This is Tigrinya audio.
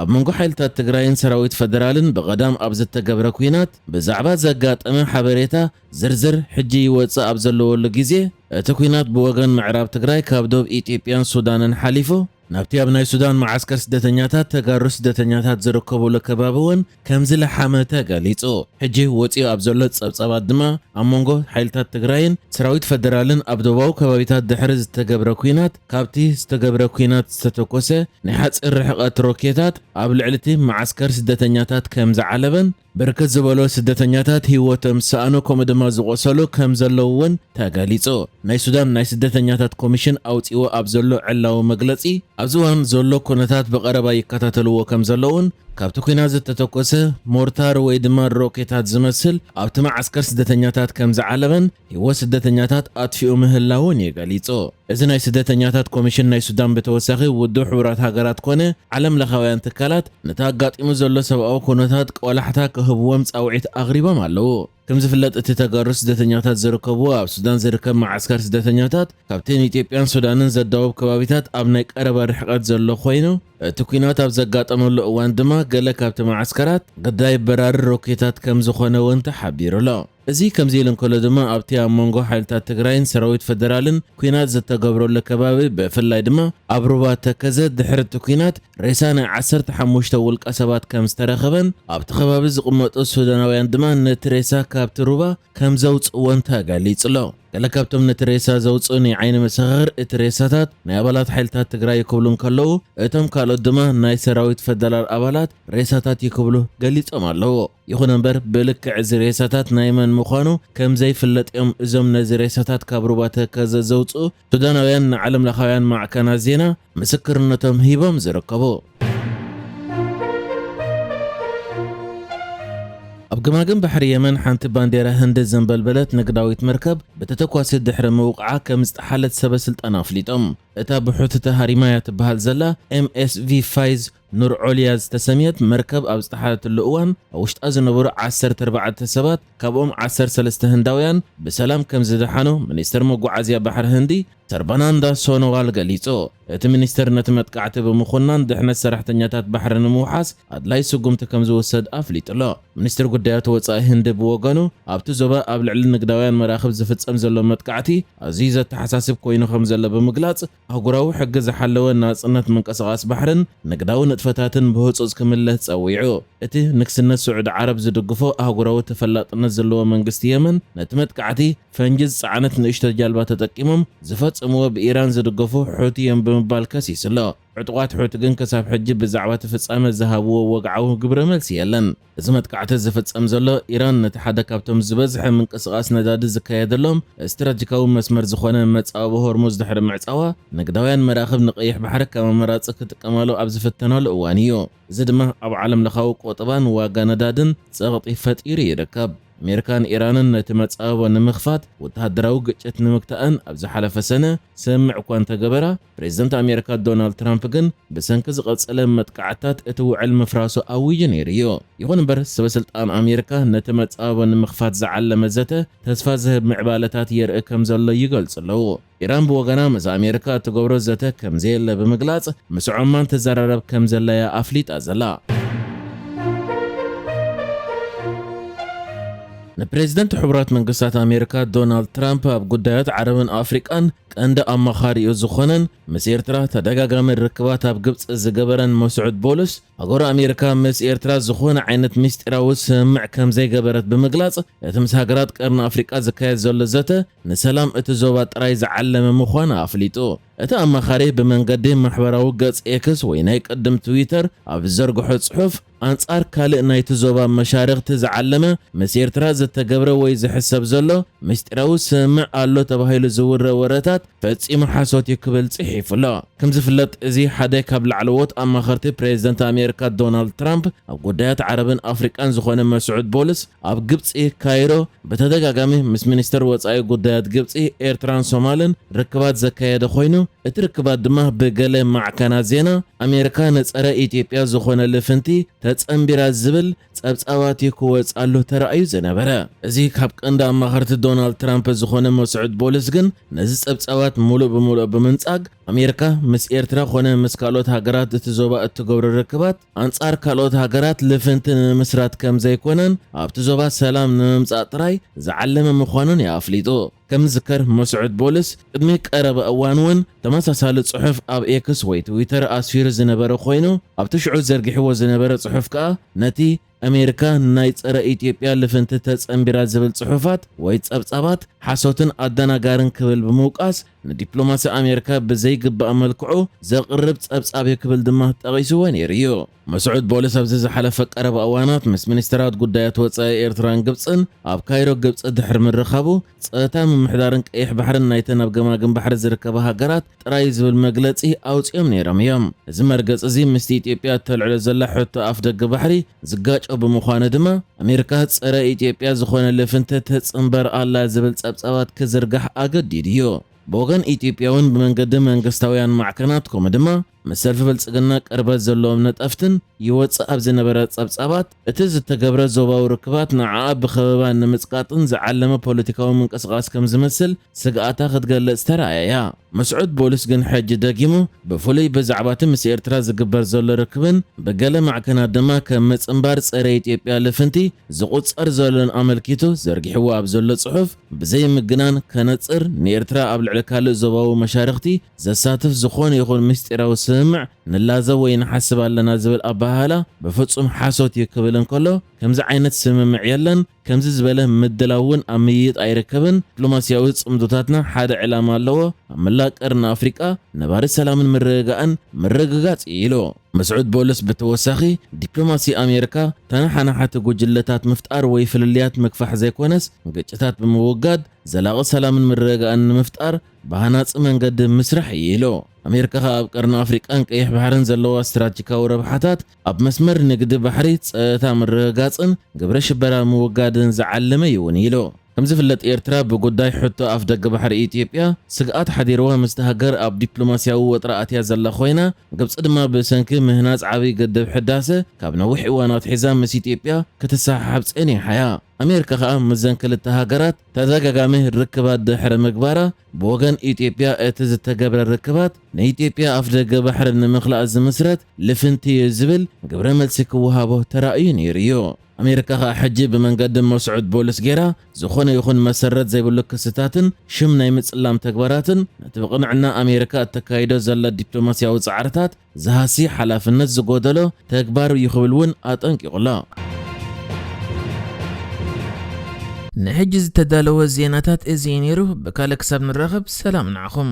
ኣብ መንጎ ሓይልታት ትግራይን ሰራዊት ፈደራልን በቀዳም ኣብ ዝተገብረ ኩናት ብዛዕባ ዘጋጠመ ሓበሬታ ዝርዝር ሕጂ ይወፅእ ኣብ ዘለወሉ ግዜ እቲ ኩናት ብወገን ምዕራብ ትግራይ ካብ ደቡብ ኢትዮጵያን ሱዳንን ሓሊፉ ናብቲ ኣብ ናይ ሱዳን ማዓስከር ስደተኛታት ተጋሩ ስደተኛታት ዝርከብሉ ከባቢ እውን ከም ዝለሓመ ተገሊጹ። ሕጂ ወፂኡ ኣብ ዘሎ ጸብጸባት ድማ ኣብ መንጎ ሓይልታት ትግራይን ሰራዊት ፈደራልን ኣብ ደቡባዊ ከባቢታት ድሕሪ ዝተገብረ ኩናት ካብቲ ዝተገብረ ኩናት ዝተተኮሰ ናይ ሓፂር ርሕቀት ሮኬታት ኣብ ልዕሊቲ ማዓስከር ስደተኛታት ከም ዝዓለበን ብርክት ዝበሉ ስደተኛታት ህይወቶም ሰኣኑ ከምኡ ድማ ዝቆሰሉ ከም ዘለዉ እውን ተገሊጹ። ናይ ሱዳን ናይ ስደተኛታት ኮሚሽን ኣውፂኡ ኣብ ዘሎ ዕላዊ መግለጺ ኣብዚ እዋን ዘሎ ኩነታት ብቐረባ ይከታተልዎ ከም ዘለውን ካብቲ ኩናት ዝተተኮሰ ሞርታር ወይ ድማ ሮኬታት ዝመስል ኣብቲ ማዓስከር ስደተኛታት ከም ዝዓለበን ህይወት ስደተኛታት ኣጥፊኡ ምህላውን ይገሊጹ። እዚ ናይ ስደተኛታት ኮሚሽን ናይ ሱዳን ብተወሳኺ ውድብ ሕቡራት ሃገራት ኮነ ዓለም ለኻውያን ትካላት ነቲ ኣጋጢሙ ዘሎ ሰብኣዊ ኩነታት ቆላሕታ ክህብዎም ጻውዒት ኣቕሪቦም ኣለዉ። ከም ዝፍለጥ እቲ ተጋሩ ስደተኛታት ዝርከብዎ ኣብ ሱዳን ዝርከብ ማዓስከር ስደተኛታት ካብተን ኢትዮጵያን ሱዳንን ዘዳውብ ከባቢታት ኣብ ናይ ቀረባ ርሕቀት ዘሎ ኮይኑ እቲ ኩናት ኣብ ዘጋጠመሉ እዋን ድማ ገለ ካብቲ ማዓስከራት ገዳይ በራሪ ሮኬታት ከም ዝኾነ እውን ተሓቢሩሎ። እዚ ከምዚ ኢሉ እንከሎ ድማ ኣብቲ ኣብ መንጎ ሓይልታት ትግራይን ሰራዊት ፈደራልን ኩናት ዝተገብረሉ ከባቢ ብፍላይ ድማ ኣብ ሩባ ተከዘ ድሕሪ እቲ ኩናት ሬሳ ናይ 15 ውልቀ ሰባት ከም ዝተረኸበን ኣብቲ ከባቢ ዝቕመጡ ሱዳናውያን ድማ ነቲ ሬሳ ካብቲ ሩባ ከም ዘውፅዎን ተገሊጹሎ። ገለ ካብቶም ነቲ ሬሳ ዘውፅኡ ናይ ዓይኒ መሰኻኽር እቲ ሬሳታት ናይ ኣባላት ሓይልታት ትግራይ ይክብሉ እንከለዉ እቶም ካልኦት ድማ ናይ ሰራዊት ፈደራል ኣባላት ሬሳታት ይክብሉ ገሊጾም ኣለዎ። ይኹን እምበር ብልክዕ እዚ ሬሳታት ናይ መን ምዃኑ ከም ዘይፍለጥ እዮም እዞም ነዚ ሬሳታት ካብ ሩባ ተከዘ ዘውፅኡ ሱዳናውያን ንዓለም ለኻውያን ማዕከናት ዜና ምስክርነቶም ሂቦም ዝርከቡ። ኣብ ገማግም ባሕሪ የመን ሓንቲ ባንዴራ ህንዲ ዘንበልበለት ንግዳዊት መርከብ ብተተኳሲ ድሕሪ ምውቕዓ ከም ዝተሓለት ሰበስልጣን ኣፍሊጦም። እታ ብሑቲ ሃሪማያ ትበሃል ዘላ MSV ፋይዝ ኑር ዑልያ ዝተሰምየት መርከብ ኣብ ዝተሓለትሉ እዋን ኣብ ውሽጣ ዝነበሩ 14 ሰባት ካብኦም 13 ህንዳውያን ብሰላም ከም ዝደሓኑ ሚኒስትር መጓዓዝያ ባሕሪ ህንዲ ሰርባናንዳ ሶኖዋል ገሊጹ። እቲ ሚኒስትር ነቲ መጥቃዕቲ ብምኹናን ድሕነት ሰራሕተኛታት ባሕሪ ንምውሓስ ኣድላይ ስጉምቲ ከም ዝወሰድ ኣፍሊጡሎ። ሚኒስትር ጉዳያት ወፃኢ ህንዲ ብወገኑ ኣብቲ ዞባ ኣብ ልዕሊ ንግዳውያን መራኽብ ዝፍጸም ዘሎ መጥቃዕቲ ኣዝዩ ዘተሓሳስብ ኮይኑ ከም ዘሎ ብምግላጽ ኣህጉራዊ ሕጊ ዝሓለወ ናጽነት ምንቅስቓስ ባሕርን ንግዳዊ ንጥፈታትን ብህፁፅ ክምለስ ጸዊዑ። እቲ ንግስነት ስዑድ ዓረብ ዝድግፎ ኣህጉራዊ ተፈላጥነት ዘለዎ መንግስቲ የመን ነቲ መጥቃዕቲ ፈንጂ ዝፀዓነት ንእሽቶ ጃልባ ተጠቂሞም ዝፈጽምዎ ብኢራን ዝድገፉ ሑቲ እዮም ብምባል ከሲሱሎ። ዕጡቃት ሑቲ ግን ክሳብ ሕጂ ብዛዕባ ፍጻመ ዝሃብዎ ወግዓዊ ግብረ መልሲ የለን። እዚ መጥቃዕቲ ዝፍጸም ዘሎ ኢራን ነቲ ሓደ ካብቶም ዝበዝሐ ምንቅስቓስ ነዳዲ ዝካየደሎም ስትራቴጂካዊ መስመር ዝኾነ መጻወ ሆርሙዝ ድሕሪ ምዕጻዋ ንግዳውያን መራኽብ ንቀይሕ ባሕሪ ከም ኣማራጺ ክጥቀማሉ ኣብ ዝፍተናሉ እዋን እዩ። እዚ ድማ ኣብ ዓለም ለኻዊ ቆጠባን ዋጋ ነዳድን ጸቕጢ ፈጢሩ ይርከብ። ኣሜሪካን ኢራንን ነቲ መጻወ ንምኽፋት ወተሃደራዊ ግጭት ንምክታእን ኣብ ዝሓለፈ ሰነ ስምዕ እኳ እንተገበራ ፕሬዚደንት ኣሜሪካ ዶናልድ ትራምፕ ግን ብሰንኪ ዝቐጸለ መጥቃዕትታት እቲ ውዕል ምፍራሱ ኣውዩ ነይሩ እዩ። ይኹን እምበር ሰበስልጣን ኣሜሪካ ነቲ መጻወ ንምኽፋት ዝዓለመ ዘተ ተስፋ ዝህብ ምዕባለታት የርኢ ከም ዘሎ ይገልጹ ኣለዉ። ኢራን ብወገና ምስ ኣሜሪካ እትገብሮ ዘተ ከም ዘየለ ብምግላጽ ምስ ዑማን ተዘራረብ ከም ዘለያ ኣፍሊጣ ዘላ። ንፕሬዚደንት ሕቡራት መንግስታት ኣሜሪካ ዶናልድ ትራምፕ ኣብ ጉዳያት ዓረብን ኣፍሪቃን ቀንዲ ኣማኻሪኡ ዝኾነን ምስ ኤርትራ ተደጋጋሚ ርክባት ኣብ ግብፂ ዝገበረን መስዑድ ቦሎስ ኣገሩ ኣሜሪካ ምስ ኤርትራ ዝኾነ ዓይነት ምስጢራዊ ስምምዕ ከም ዘይገበረት ብምግላጽ እቲ ምስ ሃገራት ቀርኒ ኣፍሪቃ ዝካየድ ዘሎ ዘተ ንሰላም እቲ ዞባ ጥራይ ዝዓለመ ምዃኑ ኣፍሊጡ። እቲ ኣማኻሪ ብመንገዲ ማሕበራዊ ገጽ ኤክስ ወይ ናይ ቅድም ትዊተር ኣብ ዘርግሖ ጽሑፍ ኣንጻር ካልእ ናይቲ ዞባ መሻርክቲ ዝዓለመ ምስ ኤርትራ ዝተገብረ ወይ ዝሕሰብ ዘሎ ምስጢራዊ ስምምዕ ኣሎ ተባሂሉ ዝውረ ወረታት ፈጺሙ ሓሶት ክብል ጽሒፉሎ። ከም ዝፍለጥ እዚ ሓደ ካብ ላዕለዎት ኣማኸርቲ ፕሬዚደንት ኣሜሪካ ዶናልድ ትራምፕ ኣብ ጉዳያት ዓረብን ኣፍሪቃን ዝኾነ መስዑድ ቦሎስ ኣብ ግብፂ ካይሮ በተደጋጋሚ ምስ ሚኒስትር ወጻኢ ጉዳያት ግብፂ ኤርትራን ሶማልን ርክባት ዘካየደ ኮይኑ እቲ ርክባት ድማ ብገለ ማዕከናት ዜና ኣሜሪካ ንጸረ ኢትዮጵያ ዝኾነ ልፍንቲ ተጸምቢራ ዝብል ጸብጻባት ክወጻሉ ተራእዩ ዝነበረ። እዚ ካብ ቀንዲ ኣማኸርቲ ዶናልድ ትራምፕ ዝኾነ መስዑድ ቦሎስ ግን ነዚ ጸብጻብ ጸብጻባት ሙሉእ ብምሉእ ብምንጻግ ኣሜሪካ ምስ ኤርትራ ኾነ ምስ ካልኦት ሃገራት እቲ ዞባ እትገብሮ ርክባት ኣንጻር ካልኦት ሃገራት ልፍንቲ ንምስራት ከም ዘይኮነን ኣብቲ ዞባ ሰላም ንምምጻእ ጥራይ ዝዓለመ ምዃኑን የኣፍሊጡ። ከም ዝከር መስዑድ ቦልስ ቅድሚ ቀረበ እዋን እውን ተመሳሳሊ ጽሑፍ ኣብ ኤክስ ወይ ትዊተር ኣስፊሩ ዝነበረ ኮይኑ ኣብቲ ሽዑ ዘርጊሕዎ ዝነበረ ጽሑፍ ከዓ ነቲ ኣሜሪካ ናይ ጸረ ኢትዮጵያ ልፍንቲ ተጸምቢራ ዝብል ጽሑፋት ወይ ጸብጻባት ሓሶትን ኣደናጋርን ክብል ብምውቃስ ንዲፕሎማሲ ኣሜሪካ ብዘይግባእ መልክዑ ዘቕርብ ጸብጻብ ክብል ድማ ጠቒስዎ ነይሩ እዩ። መስዑድ ቦልስ ኣብዚ ዝሓለፈ ቀረበ እዋናት ምስ ሚኒስትራት ጉዳያት ወጻኢ ኤርትራን ግብፅን ኣብ ካይሮ ግብፂ ድሕሪ ምርኻቡ ጸጥታ ምምሕዳርን ቀይሕ ባሕርን ናይተን ኣብ ገማግም ባሕሪ ዝርከባ ሃገራት ጥራይ ዝብል መግለጺ ኣውፅኦም ነይሮም እዮም። እዚ መርገጽ እዚ ምስቲ ኢትዮጵያ ተልዕሎ ዘላ ሕቶ ኣፍ ደገ ባሕሪ ዝጋጮ ብምዃኑ ድማ ኣሜሪካ ጸረ ኢትዮጵያ ዝኾነ ልፍንቲ ተጽምበር ኣላ ዝብል ጸብጻባት ክዝርጋሕ ኣገዲድ እዩ። ብወገን ኢትዮጵያውን ብመንገዲ መንግስታውያን ማዕከናት ከምኡ ድማ ምስ ሰልፊ ብልጽግና ቅርበት ዘለዎም ነጠፍትን ይወፅእ ኣብ ዝነበረ ጸብጻባት እቲ ዝተገብረ ዞባዊ ርክባት ንዓኣ ብኸበባ ንምጽቃጥን ዝዓለመ ፖለቲካዊ ምንቅስቓስ ከም ዝመስል ስግኣታ ክትገልጽ ተረኣያ። መስዑድ ቦልስ ግን ሕጂ ደጊሙ ብፍሉይ ብዛዕባ እቲ ምስ ኤርትራ ዝግበር ዘሎ ርክብን ብገለ ማዕከናት ድማ ከም ምጽምባር ጸረ ኢትዮጵያ ልፍንቲ ዝቝጸር ዘሎን ኣመልኪቱ ዘርጊሕዎ ኣብ ዘሎ ጽሑፍ ብዘይ ምግናን ከነጽር ንኤርትራ ኣብ ልዕሊ ካልእ ዞባዊ መሻርክቲ ዘሳትፍ ዝኾነ ይኹን ምስጢራዊ ስምዕ ንላዘብ ወይ ንሓስብ ኣለና ዝብል ኣባሃላ ብፍጹም ሓሶት ይክብል እንከሎ ከምዚ ዓይነት ስምምዕ የለን ከምዚ ዝበለ ምድላውን ኣብ ምይይጥ ኣይርከብን ዲፕሎማስያዊ ጽምዶታትና ሓደ ዕላማ ኣለዎ ኣብ መላእ ቀርኒ ኣፍሪቃ ነባሪ ሰላምን ምርግጋእን ምርግጋጽ ኢሉ። መስዑድ ቦልስ ብተወሳኺ ዲፕሎማሲ ኣሜሪካ ተናሓናሓቲ ጉጅለታት ምፍጣር ወይ ፍልልያት ምግፋሕ ዘይኮነስ ግጭታት ብምውጋድ ዘላቒ ሰላምን ምርግጋእን ንምፍጣር ብሃናፂ መንገዲ ምስራሕ ኢሉ። ኣሜሪካ ኣብ ቀርኒ ኣፍሪቃን ቀይሕ ባሕርን ዘለዋ ስትራቴጂካዊ ረብሓታት ኣብ መስመር ንግዲ ባሕሪ ጸጥታ ምርግጋጽን ግብረ ሽበራ ምውጋድን ዝዓለመ ይውን ኢሉ። ከም ዝፍለጥ ኤርትራ ብጉዳይ ሕቶ ኣፍ ደገ ባሕሪ ኢትዮጵያ ስግኣት ሓዲርዋ ምስቲ ሃገር ኣብ ዲፕሎማስያዊ ወጥራ ኣትያ ዘላ ኮይና ግብፂ ድማ ብሰንኪ ምህናፅ ዓብይ ገደብ ሕዳሰ ካብ ነዊሕ እዋናት ሒዛ ምስ ኢትዮጵያ ክትሰሓሓብ ፀኒሓ እያ። ኣሜሪካ ከዓ ምዘን ክልተ ሃገራት ተደጋጋሚ ርክባት ድሕሪ ምግባራ ብወገን ኢትዮጵያ እቲ ዝተገብረ ርክባት ንኢትዮጵያ ኣፍ ደገ ባሕሪ ንምኽላእ ዝምስረት ልፍንቲ ዝብል ግብረ መልሲ ክወሃቦ ተራእዩ ነይሩ እዩ። ኣሜሪካ ከዓ ሕጂ ብመንገዲ መስዑድ ቦልስ ጌራ ዝኾነ ይኹን መሰረት ዘይብሉ ክስታትን ሽም ናይ ምጽላም ተግባራትን ነቲ ብቕንዕና ኣሜሪካ እተካይዶ ዘላ ዲፕሎማስያዊ ጻዕርታት ዝሃሲ ሓላፍነት ዝጎደሎ ተግባር ይኽብል እውን ኣጠንቂቑላ። ንሕጂ ዝተዳለወ ዜናታት እዚ ነይሩ። ብካልእ ክሳብ ንራኸብ ሰላም ንዓኹም።